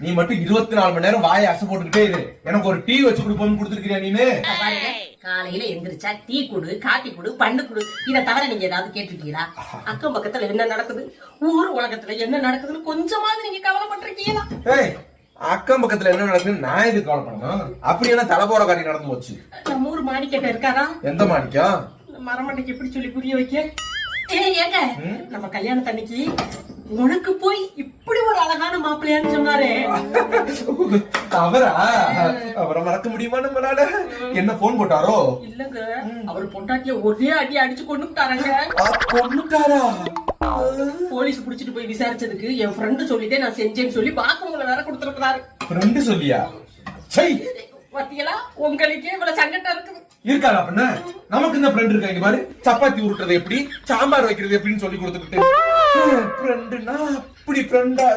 நீ மட்டும் 24 மணி நேரம் வாயை அசை போட்டுக்கிட்டே இரு. எனக்கு ஒரு டீ வச்சு கொடுப்போம்னு கொடுத்துருக்கியா நீனு? காலையில எந்திரிச்சா டீ குடு, காட்டி குடு, பண்ணு குடு. இத தவிர நீங்க ஏதாவது கேட்டுட்டீங்களா? அக்கம் பக்கத்துல என்ன நடக்குது, ஊர் உலகத்துல என்ன நடக்குதுன்னு கொஞ்சமாவது நீங்க கவலைப்பட்டிருக்கீங்களா? அக்கம் பக்கத்துல என்ன நடக்குதுன்னு நான் எதுக்கு கவலைப்படணும்? அப்படி என்ன தலை போற காரியம் நடந்து போச்சு? நம்ம ஊர் மாணிக்கட்ட இருக்காரா? எந்த மாணிக்கம்? மரமண்டைக்கு எப்படி சொல்லி புரிய வைக்க? ஏங்க நம்ம கல்யாணத்தன்னைக்கு உனக்கு போய் இப்படி ஒரு அழகான மாப்பிள்ளையான்னு சொன்னாரே, அவரா? அவரை மறக்க முடியுமா நம்மளால? என்ன போன் போட்டாரோ? இல்லங்க, அவர் பொண்டாட்டிய ஒரே அடி அடிச்சு கொண்டுட்டாரங்க. கொண்டுட்டாரா? போலீஸ் புடிச்சிட்டு போய் விசாரிச்சதுக்கு என் ஃப்ரெண்டு சொல்லிட்டே நான் செஞ்சேன்னு சொல்லி வாக்குமூலம் வேற கொடுத்துருக்காரு. ஃப்ரெண்டு சொல்லியா? பாத்தீங்களா, உங்களுக்கே இவ்வளவு சங்கடம் இருக்குது. இருக்காது அப்படின்னா நமக்கு இந்த ஃப்ரெண்ட் இருக்காங்க பாரு. சப்பாத்தி உருட்டுறது எப்படி, சாம்பார் வைக்கிறது எப்படின்னு சொல்லி கொடுத்துக்கிட்டு ஃப்ரெண்டுனா அப்படி ஃப்ரெண்டா